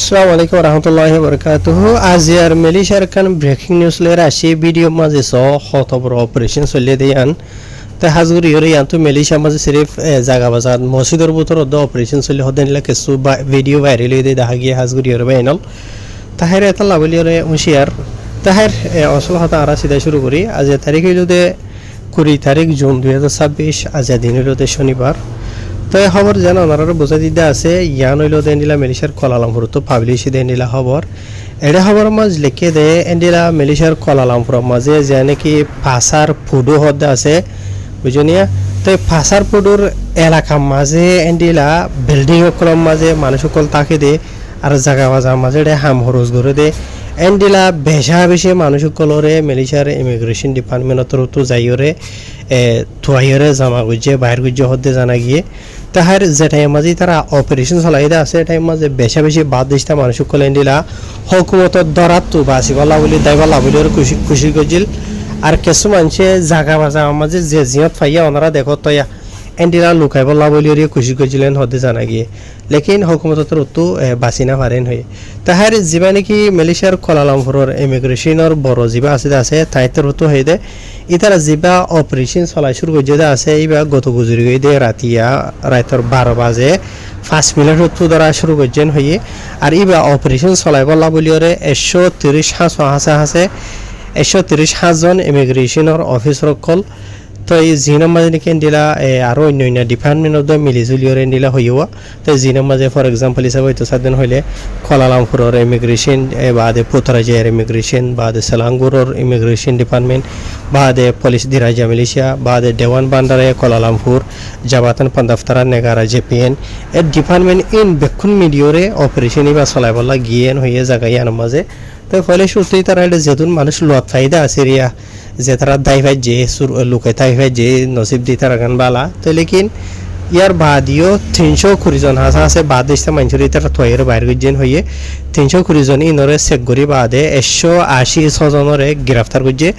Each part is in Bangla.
আসসালামু আলাইকুম রহমতুল্লাহি বরকাতুহু। আজি আর মালয়েশিয়ার কান ব্রেকিং নিউজ লের আসি ভিডিও মাঝে স হত বড় অপারেশন চলে দেয়ান তে হাজুরি হরে ইয়ান তো মালয়েশিয়া মাঝে সিরিফ জায়গা বাজার মসজিদের ভিতর দ অপারেশন চলে হদেন লা কিছু ভিডিও ভাইরাল হয়ে দেখা গিয়ে হাজুরি হরে বাইনাল তাহের এটা লাভলি হরে হুঁশিয়ার তাহের আসল হতা আরা সিধা শুরু করি আজ তারিখ হইল 20 তারিখ জুন 2026 আজ দিন হইল শনিবার। তো এই খবর যেন ওনারা বোঝাই দিতে আছে ইয়ান হইল দেনিলা মালয়েশিয়ার কুয়ালালামপুর তো পাবলিশ দেনিলা খবর এটা খবর মাঝ লিখে দে এন্ডিলা মালয়েশিয়ার কুয়ালালামপুর মাঝে যে নাকি ফাসার ফুডো হদে আছে বুঝনিয়া। তো ফাসার ফুডোর এলাকা মাঝে এন্ডিলা বিল্ডিং কলম মাঝে মানুষ সকল তাকে দে আর জায়গা বাজার মাঝে হাম খরচ করে দে এন্ডিলা বেশা বেশি মানুষ সকলরে মালয়েশিয়ার ইমিগ্রেশন ডিপার্টমেন্টর তো যাইরে থুয়াইরে জামা গুজে বাইর গুজে হদে জানা গিয়ে তাহার যে টাইম মাঝে তারা অপারেশন চলাইতে আছে টাইম মাঝে বেশা বেশি বাদ দিস্তা মানুষ সকল এন্ডিলা হকুমতর দরাত তো বাসি গলা বলি দাইবালা বলি খুশি খুশি গজিল আর কিছু মানুষে জায়গা বাজার মাঝে যে জিয়ত ফাইয়া ওনারা দেখো তয়া এন্ডিলা লুকাই বলা বলি খুশি গজিলেন হদে জানা গিয়ে লেকিন হকুমতর তো বাঁচি না পারেন হয়ে তাহার যা নাকি মালয়েশিয়ার কুয়ালালামপুরের ইমিগ্রেশনের বড় যা আছে তাইতের তো হয়ে দে ইতারা যা অপারেশন চলাই শুরু করে আছে এইবার গত গুজরি গই দে রাতিয়া রাতের 12 বাজে 5 মিনিট তো ধরা শুরু করছেন হয়ে আর এইবার অপারেশন চলাই বলা বলি 130 আছে 130 জন ইমিগ্রেশনের অফিসার কল তো এই জিনার মাঝে নাকি দিলা আরো অন্য ডিপার্টমেন্ট মিলিজুলিয়রে দিলা হইয়া তো জিনার মাঝে ফর এক্সাম্পল হিসাবে হয়তো সাদিন হইলে কুয়ালালামপুরের ইমিগ্রেশন বাদে পুতরাজিয়ার ইমিগ্রেশন বাদে সেলাঙ্গুরের ইমিগ্রেশন ডিপার্টমেন্ট বাদে পুলিশ দিরাজা মালয়েশিয়া বাদে দেওয়ান বান্দারে কুয়ালালামপুর জাবাতান পান্দাফতারা নেগারা জেপিএন এর ডিপার্টমেন্ট ইন বেক্ষণ মিডিয়রে অপারেশন বা চলাই বলা গিয়েন হইয়া জায়গায় আনার মাঝে তো ফলে সত্যিই তারা এটা যেহেতু মানুষ লোয়াত ফায়দা আছে রিয়া যে তারা দায় ভাই যে লুকাই তাই ভাই যে নসিব দি তারা গান বালা তো লেকিন ইয়ার বাদিও 320 জন আছে বাদ দিচ্ছে মানুষের তারা থয়ের বাইর গিয়েন হইয়ে 320 জন ইনরে চেক করি বাদে 180 জনরে গ্রেফতার করছে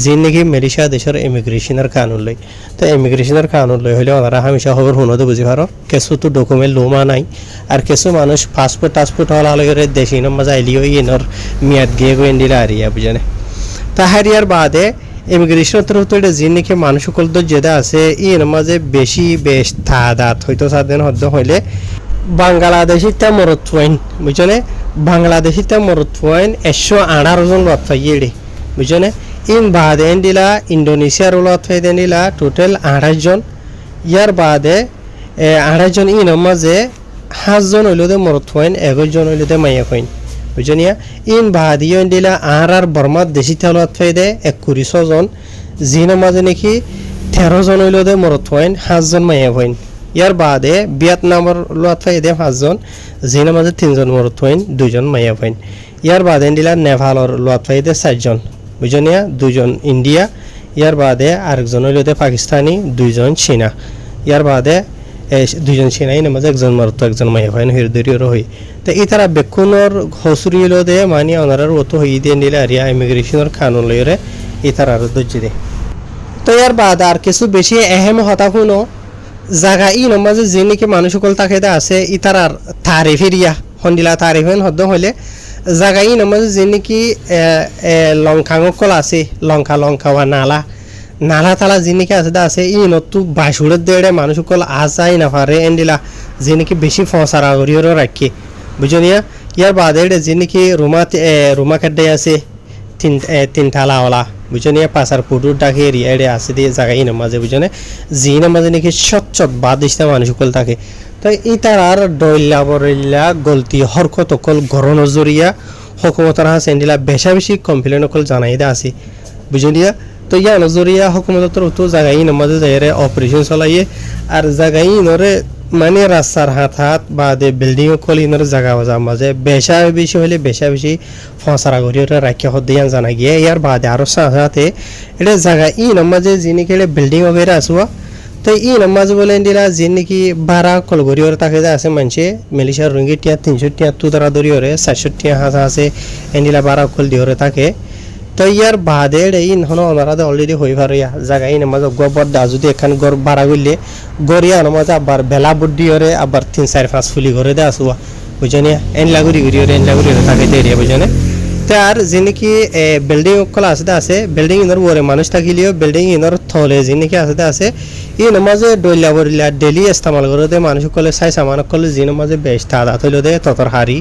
যে নাকি মালয়েশিয়া দেশের ইমিগ্রেশনের কানুন লই তো ইমিগ্রেশনের কানুন লই হলে ওনারা হামেশা খবর শুনোতে বুঝি পারো কিছু তো ডকুমেন্ট লোমা নাই আর কিছু মানুষ পাসপোর্ট হওয়া লাগে দেশি নামাজ আইলিও ইনর মেয়াদ গিয়ে গিয়ে দিলে আরিয়া বুঝানে তাহার ইয়ার বাদে ইমিগ্রেশন তরফ থেকে যে নাকি মানুষ সকল যেটা আছে ইন মাঝে বেশ তাদাত হয়তো সাদেন হদ্দ হইলে বাংলাদেশি তা মরত্বাইন বুঝনে বাংলাদেশি তা মরত্বাইন 118 জন লত পাইয়ে বুঝনে ইন বাদে এন্ডিলা ইন্দোনেশিয়ার লত পাই দেনিলা টোটাল 28 জন ইয়ার বাদে 28 জন ইন মাঝে 5 জন হইলদে মরত্বাইন 11 জন হইলদে মাইয়া কইন বুঝনিয়া ইন বাদিও ইন্ডিলা আর বর্মাত দেশি তেলত ফাইদে 21 জন জিনের মাঝে নাকি 13 জন হইল দে মরত হইন 5 জন মাইয়া হইন ইয়ার বাদে ভিয়েতনামের লত ফাইদে 5 জন জিনের মাঝে 3 জন মরত হইন 2 জন মাইয়া হইন ইয়ার বাদে ইন্ডিলা নেপালের লত ফাইদে 4 জন বুঝনিয়া 2 জন ইন্ডিয়া ইয়ার বাদে আরেকজন হইল দে পাকিস্তানি 2 জন চীনা ইয়ার বাদে 2 জন চীনাই নামাজ একজন মরত একজন মাইয়া হইন হিরদরিয়র হই তো এই তারা বেকুনর হসুরিল দে মানে ওনারার অত হই দিয়ে নিলে আরিয়া ইমিগ্রেশনের কানুন লইরে এই তারা আর দজ্জি দে তো এর বাদ আর কিছু বেশি এহেম হতা কোনো জায়গা ই নমাজে যে নাকি মানুষ সকল তাকে আছে ই তারার তারিফিরিয়া হন্দিলা তারিফেন হদ্দ হইলে জায়গা ই নমাজে যে নাকি লঙ্কাঙ্গকল আছে লঙ্কা বা নালা তালা যে নাকি আছে ই নতু বাসুরের দেড়ে মানুষ সকল আসাই না পারে এন্ডিলা যে নাকি বেশি ফসারা করিও রাখি বুঝনিয়া ইয়ার বাদে যে নাকি রুমা কাড্ডাই আছে তিন থালাওয়ালা বুঝনিয়া পাশার পুটুর ডাকে এরিয়া আছে দিয়ে জায়গায় ইনার মাঝে বুঝনে জিনের মাঝে নাকি সচ্চত বাদ দিচ্ছে মানুষ সকল থাকে তো এই তার আর ডইল্লা বরইল্লা গলতি হরকত অকল গরম জরিয়া হকুমতর হাস এন্ডিলা বেশা বেশি কমপ্লেন অকল জানাই দে আছে বুঝনিয়া তো ইয়া নজরিয়া হকুমতর তো জায়গায় ইনার মাঝে যাইরে অপারেশন চলাইয়ে আর জায়গায় ইনরে মানে রাস্তার হাত বাদে বিল্ডিং কলিনের জায়গা বাজার মাঝে বেশা বেশি হলে বেশা বেশি ফসারা গড়িয়ে রাখিয়া হদিয়ান জানা গিয়ে ইয়ার বাদে আরো সাথে এটা জায়গা ই নামাজে যিনি কেলে বিল্ডিং ওগেরা আসুয়া তো ই নামাজ বলে দিলা যিনি কি 12 কলগড়িওর তাকে আছে মানুষে মালয়েশিয়ার রুঙ্গি টিয়া 300 টিয়া তু দ্বারা দরিওরে 400 টিয়া হাসা আছে এন্ডিলা 12 কল দিওরে তাকে তো ইয়ার বাদে এই হন ওনারা অলরেডি হয়ে পারিয়া জায়গা এই নামাজ গোবর দা যদি এখান গড় বাড়া গড়লে গড়িয়া নামাজ আবার বেলা বুদ্ধি হরে আবার 3-4-5 ফুলি ঘরে দে আসুয়া বুঝনি এনলাগুড়ি এনলাগুড়ি থাকে এরিয়া বুঝনে তার যে নাকি বিল্ডিং কলা আছে বিল্ডিং ইনর বরে মানুষ থাকিলেও বিল্ডিং ইনর থলে যে নাকি আছে ই নমাজে ডইলা বরিলা ডেলি ইস্তেমাল করে দে মানুষ কলে সাই সামান কলে যে নমাজে বেশ তাদা থইল দে ততর হারি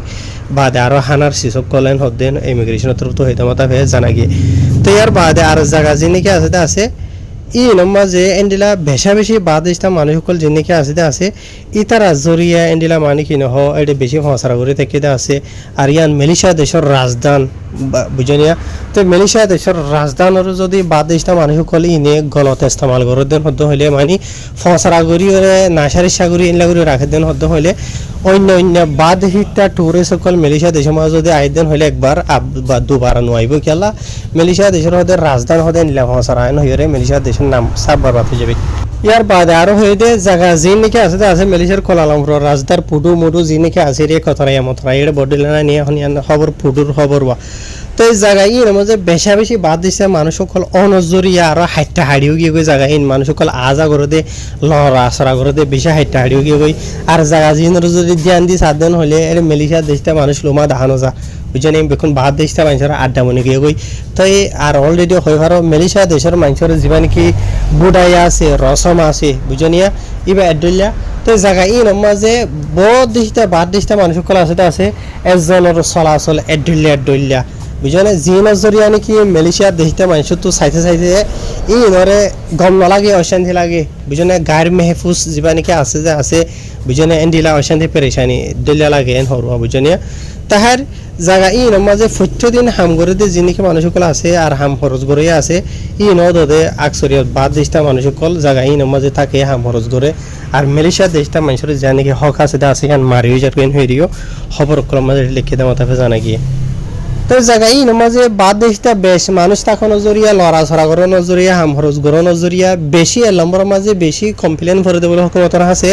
বাদে আরো হানার শিশক কলেন হদেন ইমিগ্রেশন তো হইতে মাতা ফে জানা গিয়ে তো ইয়ার বাদে আর জায়গা যে নাকি আছে ই নমাজে এন্ডিলা বেশা বেশি বাদ ইস্তা মানুষ কল যে নাকি আছে ইতারা জরিয়া এন্ডিলা মানে কি নহ এটা বেশি ফসরা করে থেকে আছে আর ইয়ান মালয়েশিয়া দেশের রাজধান বুঝনিয়া তো মালয়েশিয়া দেশের রাজধানের যদি বাদ ইস্তা মানুষ কল ইনে গলত ইস্তেমাল করে দেন হদ হইলে মানে ফসরা করি নাসারি সাগরি এনলা করে রাখে দেন হদ হইলে অন্য বাদ হিটা টুরিস্ট সকল মালয়েশিয়া দেশের মাঝে যদি আই দেন হইলে একবার বা দুবার নোয়াইব কেলা মালয়েশিয়া দেশের হতে রাজধান হতে নিলা ফসরা আইন হইরে মালয়েশিয়া দেশের নাম সাব বরবাদ হয়ে যাবে ইয়ার বাদে আরো হয়ে দে জায়গা যে নাকি আছে মালয়েশিয়ার কোলালামপুর রাজদার পুডু মুডু যে নাকি আছে রে কথারাই মতরা এটা বডিলেনা নিয়ে এখন খবর পুডুর খবর বা তো এই জায়গায় ইন মধ্যে বেশা বেশি বাদ দিছে মানুষ সকল অনজরিয়া আরো হাইটটা হাড়িও গিয়ে গই জায়গা ইন মানুষ সকল আজা করে দে লহরা আসরা করে দে বেশি হাইটটা হাড়িও গিয়ে গই আর জায়গা জিনের যদি ধ্যান দি সাধন হলে এর মালয়েশিয়া দেশটা মানুষ লোমা দেখানো যা বুঝছেন বেখন বাদ দেশটা মানুষের আড্ডা মনে গিয়ে গই তো আর অলরেডি হয়ে ভারো মালয়েশিয়া দেশের মানুষের জীবন কি বুড়াইয়া আছে রসম আছে বুঝনিয়া ইবা এডলিয়া তো জায়গা ইন মাঝে বহুত দেশটা বাদ দেশটা মানুষ সকল আছে একজনের চলাচল এডলিয়া বুঝনে জি নজরিয়া নাকি মালয়েশিয়া দেশটা মানুষ তো চাইতে ই নরে গম নালাগে অশান্তি লাগে বুঝনে গায়ের মেহফুজ যা নাকি আছে বুঝনে এন্ডিলা অশান্তি পেরেশানি দলিয়া লাগে এন হরুয়া বুঝনিয়া তাহার জায়গা ই মাঝে প্রত্যেকদিন হাম করে দিয়ে যে নাকি মানুষ সকল আছে আর হাম খরচ করে আছে ই নদে আকসরিয়া বাদ দেশটা মানুষ সকল জায়গা ই মাঝে থাকে হাম খরচ করে আর মালয়েশিয়া দেশটা মানুষের যা নাকি হক আছে এখন মারিও যাবেন হইরিও খবর কলম মাঝে লিখে দেওয়া তাকে জানা গিয়ে তো জায়গা ই মাঝে বাদ দেশটা বেশ মানুষ তখন নজরিয়া লড়াছড়া করে নজরিয়া হাম খরচ করে নজরিয়া বেশি নম্বর মাঝে বেশি কমপ্লেন করে দেবলে হকুমতর আছে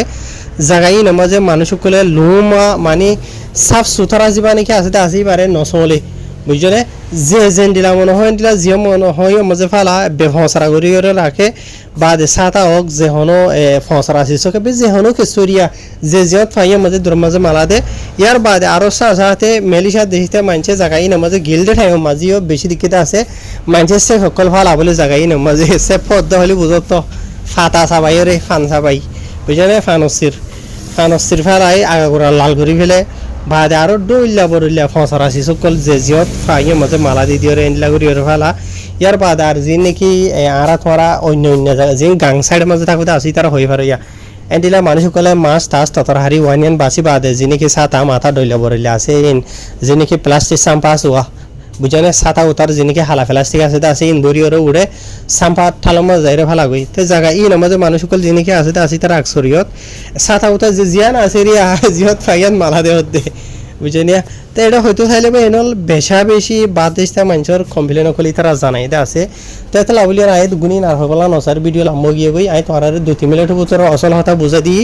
জায়গা ই মাঝে মানুষ সকলে লুমা মানে সাফ সুতরা যা নাকি আসেই পারে নচলে বুঝলে যে যেন দিলা মনে হয় দিলা যে মনে হয় মাঝে ফালা বেফসরা করি রাখে বা সাতা হোক যে হনো ফসরা শিশকে যে হনো কেশরিয়া যে জিয়ত ফাইয়া মাঝে দূর মাঝে মালা দে ইয়ার বাদে আরো সাথে মালয়েশিয়া দেশতে মানছে জায়গায় না মাঝে গিলডে ঠাই মাঝিও বেশি দিকে আছে মানছে সে সকল ফালা বলে জায়গায় না মাঝে সে পদ্ম হলে বুঝত তো ফাতা সাবাই রে ফান সাবাই বুঝলে ফানসির ফেলাই আগাগোড়া লাল করে ফেলে বাদে আরো ডইলা বড়িলা ফসরা শিশকল যে জিয়ত ফাইয়া মাঝে মালা দি দিয়ে এনলা করি ফেলা ইয়ার বাদে আর যে নাকি আরা থরা অন্য জায়গা যে গাং সাইডের মাঝে থাকতে আসি তারা হয়ে পারে ইয়া এন্ডিলা মানুষ সকলে মাছ টাছ ততর হারি ওয়ানিয়ান বাসি বাদে যে নাকি সাতা মাথা ডইলা বড়িলা আছে যে নাকি প্লাস্টিক সাম্পা আসুয়া বুঝানে সাতা উতার যে নাকি হালা প্লাস্টিক আছে ইন বড়ি উড়ে সাম্পা ঠালো মাঝে যাইরে ফেলা গই তো জায়গা ই নামাজে মানুষ সকল যে নাকি আসি তারা আকসরিয়ত সাতা উতার যে জিয়ান আছে রিয়া জিয়ত ফাইয়ান মালা দেওয়া দে বুঝনিয়া তো এটা হয়তো চাইলে এনল বেশা বেশি বাদ দেশটা মানুষের কমপ্লেন কলি তারা জানাই আছে তো এটা লাভলিয়ার আয় গুণী না হবলা নসার ভিডিও লাম্ব গিয়ে গই আয় তোমার 2-3 মিনিট বছর অসল হতা বুঝা দিই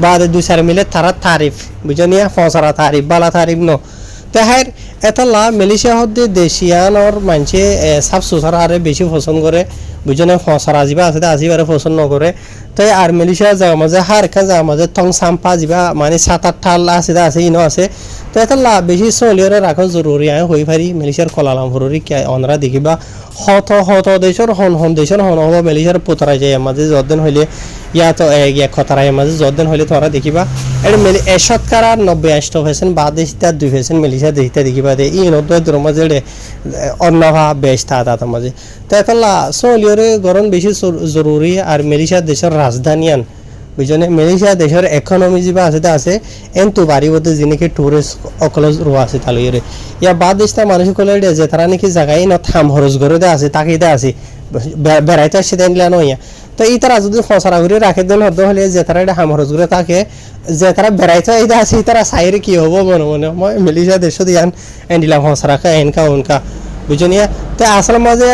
বা 2-4 মিনিট তারা তারিফ বুঝনিয়া ফসরা তারিফ বালা তারিফ ন তাহার এটা লা মালয়েশিয়া হতে দেশিয়ানোর মানুষে সাফ সুতরা আরে বেশি পছন্দ করে বুঝনে ফসরা যা আছে আসিবারে পছন্দ নকরে তাই আর মালয়েশিয়া যাওয়া মাঝে হার এখান যাওয়া মাঝে থং সাম্পা যা মানে 7-8 ঠাল আছে ইনো আছে তো এটা লাভ বেশি চলিয়ে রাখা জরুরি আয় হয়ে পারি মালয়েশিয়ার কোলালামপুরের অনরা দেখিবা হত দেশের হন দেশের হন হব মালয়েশিয়ার পোতরা যায় মাঝে যদিন হইলে ইয়া তো এক খতরায় মাঝে যদিন হইলে তোরা দেখিবা এটা শতকরা 90-80% বাদ দেশটা 2% মালয়েশিয়া দেশটা দেখিবা দে ই নব্বই দূর মাঝে অন্যভা বেশ তার মাঝে তো এটা চলিয়ে গরম বেশি জরুরি আর মালয়েশিয়া দেশের রাজধানীয়ান বুঝনে মালয়েশিয়া দেশের ইকোনমি যা আছে এনতো বাড়ি বলতে যে নাকি টুরিস্ট অকল রোয়া আছে তালুরে ইয়া বাদ দেশটা মানুষ কলে যে তারা নাকি জায়গায় না থাম খরচ করে আছে তাকে আছে বেড়াইতে আসছে দেনলা নইয়া তো এই তারা যদি ফসরা করে রাখে দেন হদ হলে যে তারা এটা হাম খরচ করে থাকে যে তারা বেড়াইতে আছে তারা সাইরে কি হবো মনে মই মালয়েশিয়া দেশ দিয়ান এন্ডিলা ফসরা খা এনকা উনকা বুঝনিয়া তো আসলে মাঝে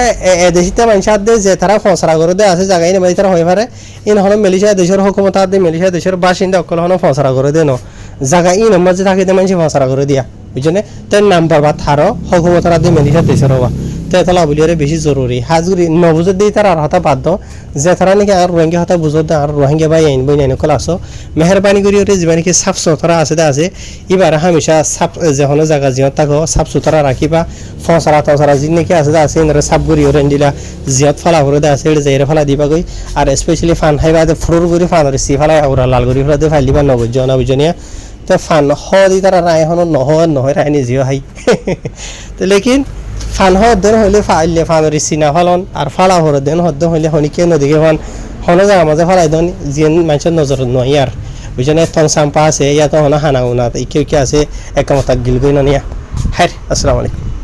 দেশিতে মানুষ যে তারা ফসরা করে আছে জায়গায় না তারা হয়ে পারে ইন হলো মালয়েশিয়া দেশের হুকুমত মালয়েশিয়া দেশের বাসিন্দা অকল হলো ফসরা করে দেন জায়গা ইন মাঝে থাকে মানুষ ফসরা করে দিয়া বুঝনে তো নাম্বার বা থারো হুকুমত মালয়েশিয়া দেশের হওয়া তো তেতলা বলিয়ারে বেশি জরুরি হাজুরি নবুজত দিয়ে তার আর হতা বাধ্য যে তারা নাকি আর রোহিঙ্গা হতা বুঝত আর রোহিঙ্গা বাই আইন বই নাইন কল আসো মেহরবানি করি ওরে যিমান কি সাফ সুতরা আছে এবার হামেশা সাফ যেখানে জায়গা জিয়ত থাকো সাফ সুতরা রাখিবা ফসরা টসরা যি নাকি আছে এনারে সাফ করি ওরে দিলা জিয়ত ফালা করে আছে এটা যাইরে ফালা দিবা গই আর স্পেশালি ফান খাইবা ফ্লোর করে ফান সি ফালা ওরা লাল করি ফেলা ফাইল দিবা নবুজ না বুঝনিয়া তো ফান দি তারা রায় এখন নহয় রায় নিজেও হাই তো লেকিন ফান হদ্দেন হইলে ফাইলে ফানরি চিনা ফালন আর ফালা হরদেন হদ্দেন হইলে হনিকে নদীকে ফান হন জায়গা মাঝে ফালাই দন যিন মানুষের নজরত নয় আর বুঝছেন থন চাম্পা আছে ইয়াতো হন হানা উনা ইকে আছে একামতাক গিল গই নিয়া হাই আসসালামু আলাইকুম